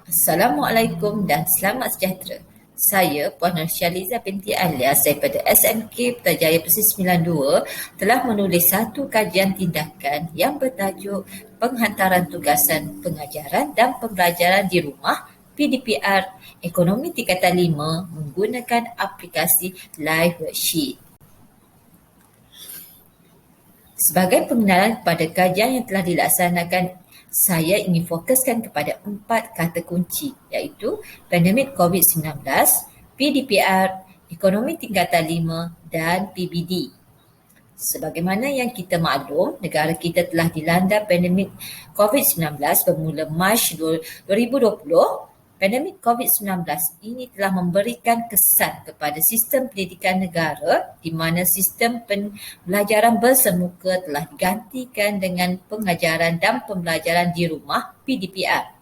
Assalamualaikum dan selamat sejahtera. Saya Puan Syaliza binti Alias daripada SMK Putrajaya Persis 92 telah menulis satu kajian tindakan yang bertajuk Penghantaran Tugasan Pengajaran dan Pembelajaran di Rumah PDPR Ekonomi Tingkatan 5 menggunakan aplikasi Live Worksheet. Sebagai pengenalan kepada kajian yang telah dilaksanakan, saya ingin fokuskan kepada 4 kata kunci iaitu pandemik COVID-19, PDPR, ekonomi tingkatan 5 dan PBD. Sebagaimana yang kita maklum, negara kita telah dilanda pandemik COVID-19 bermula Mac 2020. Pandemik COVID-19 ini telah memberikan kesan kepada sistem pendidikan negara di mana sistem pembelajaran bersemuka telah digantikan dengan pengajaran dan pembelajaran di rumah PDPR.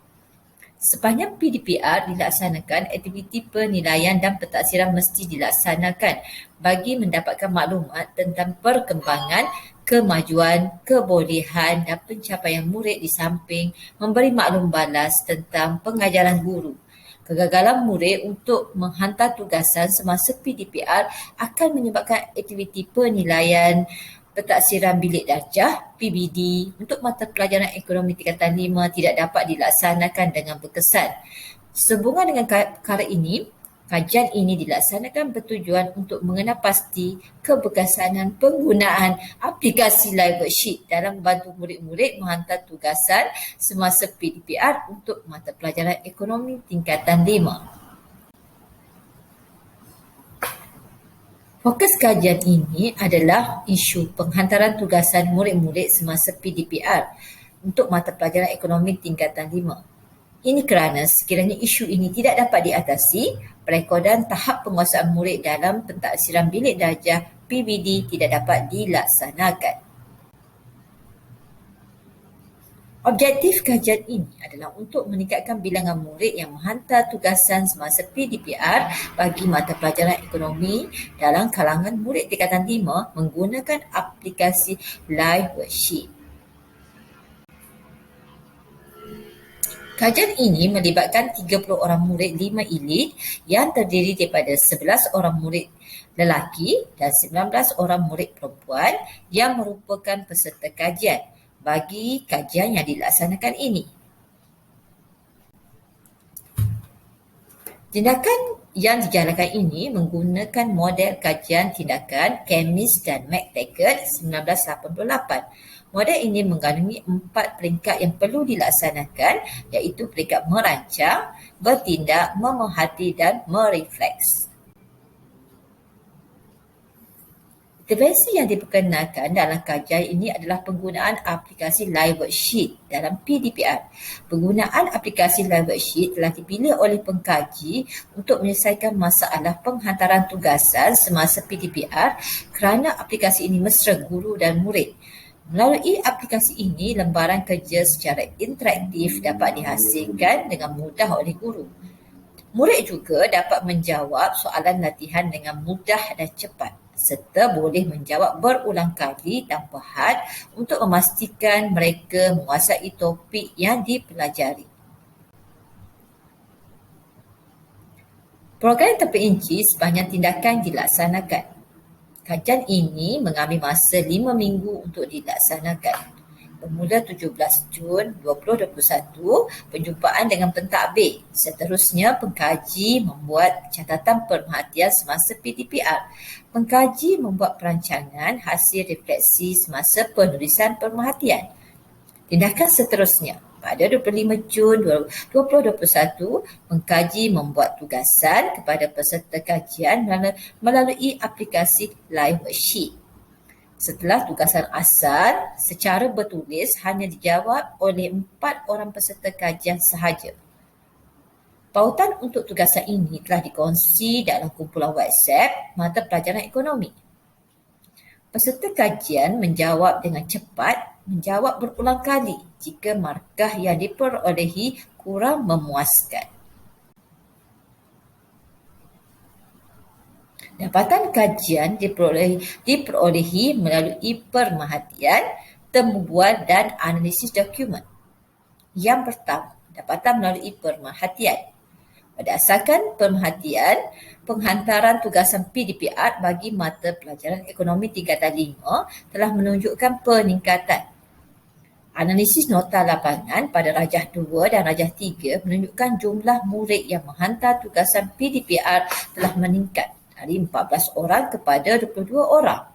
Sepanjang PDPR dilaksanakan, aktiviti penilaian dan pentaksiran mesti dilaksanakan bagi mendapatkan maklumat tentang perkembangan, kemajuan, kebolehan dan pencapaian murid di samping memberi maklum balas tentang pengajaran guru. Kegagalan murid untuk menghantar tugasan semasa PDPR akan menyebabkan aktiviti penilaian pentaksiran bilik darjah PBD untuk mata pelajaran ekonomi tingkatan 5 tidak dapat dilaksanakan dengan berkesan. Sehubungan dengan perkara ini, kajian ini dilaksanakan bertujuan untuk mengenal pasti keberkesanan penggunaan aplikasi Live Worksheet dalam membantu murid-murid menghantar tugasan semasa PDPR untuk mata pelajaran ekonomi tingkatan 5. Fokus kajian ini adalah isu penghantaran tugasan murid-murid semasa PDPR untuk mata pelajaran ekonomi tingkatan 5. Ini kerana sekiranya isu ini tidak dapat diatasi, perekodan tahap penguasaan murid dalam pentaksiran bilik darjah PBD tidak dapat dilaksanakan. Objektif kajian ini adalah untuk meningkatkan bilangan murid yang menghantar tugasan semasa PDPR bagi mata pelajaran ekonomi dalam kalangan murid tingkatan 5 menggunakan aplikasi Live Worksheet. Kajian ini melibatkan 30 orang murid 5 elit yang terdiri daripada 11 orang murid lelaki dan 19 orang murid perempuan yang merupakan peserta kajian bagi kajian yang dilaksanakan ini. Tindakan yang dijalankan ini menggunakan model kajian tindakan Chemis dan McTaggart 1988. Model ini mengandungi 4 peringkat yang perlu dilaksanakan iaitu peringkat merancang, bertindak, memerhati dan merefleks. Intervensi yang diperkenalkan dalam kajian ini adalah penggunaan aplikasi Live Worksheet dalam PDPR. Penggunaan aplikasi Live Worksheet telah dipilih oleh pengkaji untuk menyelesaikan masalah penghantaran tugasan semasa PDPR kerana aplikasi ini mesra guru dan murid. Melalui aplikasi ini, lembaran kerja secara interaktif dapat dihasilkan dengan mudah oleh guru. Murid juga dapat menjawab soalan latihan dengan mudah dan cepat serta boleh menjawab berulang kali tanpa had untuk memastikan mereka menguasai topik yang dipelajari. Program terperinci sepanjang tindakan dilaksanakan. Kajian ini mengambil masa 5 minggu untuk dilaksanakan. Bermula 17 Jun 2021, penjumpaan dengan pentadbir. Seterusnya, pengkaji membuat catatan pemerhatian semasa PDPR. Pengkaji membuat perancangan hasil refleksi semasa penulisan pemerhatian. Tindakan seterusnya, pada 25 Jun 2021, pengkaji membuat tugasan kepada peserta kajian melalui aplikasi Live Worksheet. Setelah tugasan asal, secara bertulis hanya dijawab oleh 4 orang peserta kajian sahaja. Pautan untuk tugasan ini telah dikongsi dalam kumpulan WhatsApp mata pelajaran ekonomi. Peserta kajian menjawab dengan cepat, menjawab berulang kali jika markah yang diperolehi kurang memuaskan. Dapatan kajian diperolehi melalui pemerhatian, tembubuan dan analisis dokumen. Yang pertama, dapatan melalui pemerhatian. Berdasarkan pemerhatian, penghantaran tugasan PDPR bagi mata pelajaran ekonomi tingkatan 5 telah menunjukkan peningkatan. Analisis nota lapangan pada Rajah 2 dan Rajah 3 menunjukkan jumlah murid yang menghantar tugasan PDPR telah meningkat dari 14 orang kepada 22 orang.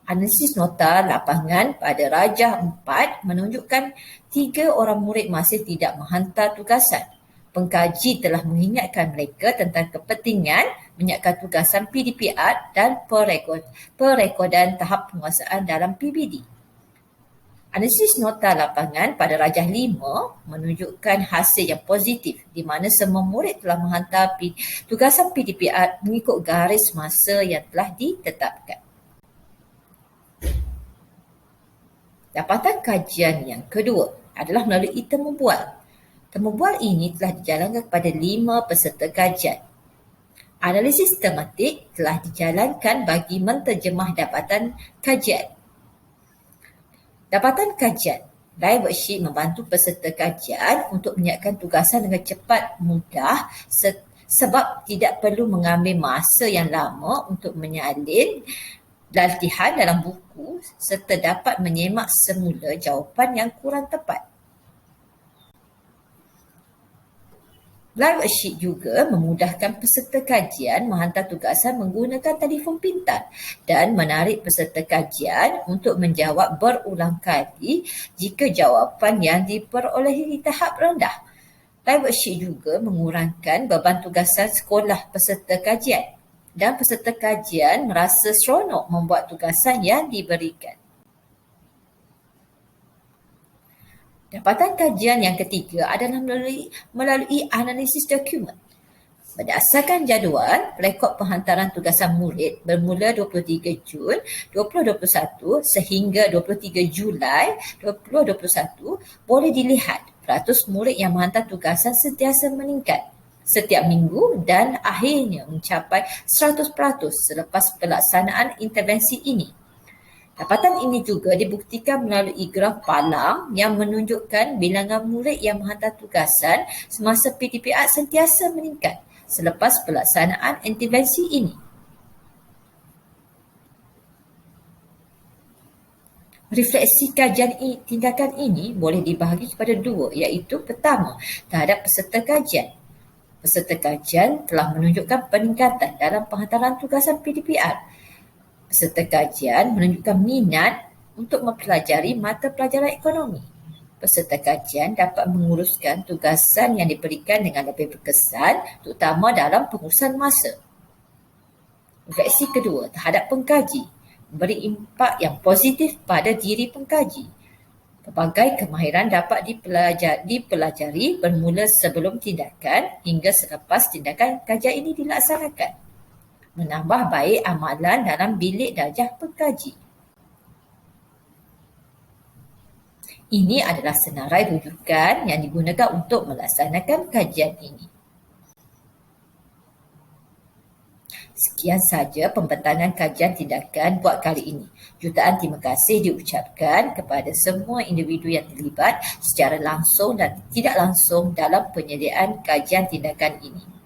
Analisis nota lapangan pada Rajah 4 menunjukkan 3 orang murid masih tidak menghantar tugasan. Pengkaji telah mengingatkan mereka tentang kepentingan menyiapkan tugasan PDPR dan perekodan tahap penguasaan dalam PBD. Analisis nota lapangan pada Rajah 5 menunjukkan hasil yang positif di mana semua murid telah menghantar tugasan PDPR mengikut garis masa yang telah ditetapkan. Dapatan kajian yang kedua adalah melalui temu bual. Temu bual ini telah dijalankan kepada 5 peserta kajian. Analisis tematik telah dijalankan bagi menterjemah dapatan kajian. Dapatan kajian. Live worksheet membantu peserta kajian untuk menyiapkan tugasan dengan cepat, mudah sebab tidak perlu mengambil masa yang lama untuk menyalin latihan dalam buku serta dapat menyemak semula jawapan yang kurang tepat. Live worksheet juga memudahkan peserta kajian menghantar tugasan menggunakan telefon pintar dan menarik peserta kajian untuk menjawab berulang kali jika jawapan yang diperolehi di tahap rendah. Live worksheet juga mengurangkan beban tugasan sekolah peserta kajian dan peserta kajian merasa seronok membuat tugasan yang diberikan. Dapatan kajian yang ketiga adalah melalui analisis dokumen. Berdasarkan jadual, rekod penghantaran tugasan murid bermula 23 Jun 2021 sehingga 23 Julai 2021 boleh dilihat peratus murid yang menghantar tugasan sentiasa meningkat setiap minggu dan akhirnya mencapai 100% selepas pelaksanaan intervensi ini. Dapatan ini juga dibuktikan melalui graf palang yang menunjukkan bilangan murid yang menghantar tugasan semasa PDPR sentiasa meningkat selepas pelaksanaan intervensi ini. Refleksi kajian tindakan ini boleh dibahagi kepada dua, iaitu pertama, terhadap peserta kajian. Peserta kajian telah menunjukkan peningkatan dalam penghantaran tugasan PDPR. Peserta kajian menunjukkan minat untuk mempelajari mata pelajaran ekonomi. Peserta kajian dapat menguruskan tugasan yang diberikan dengan lebih berkesan, terutama dalam pengurusan masa. Refleksi kedua terhadap pengkaji memberi impak yang positif pada diri pengkaji. Pelbagai kemahiran dapat dipelajari bermula sebelum tindakan hingga selepas tindakan kajian ini dilaksanakan. Menambah baik amalan dalam bilik darjah pengkaji. Ini adalah senarai rujukan yang digunakan untuk melaksanakan kajian ini. Sekian sahaja pembentangan kajian tindakan buat kali ini. Jutaan terima kasih diucapkan kepada semua individu yang terlibat secara langsung dan tidak langsung dalam penyediaan kajian tindakan ini.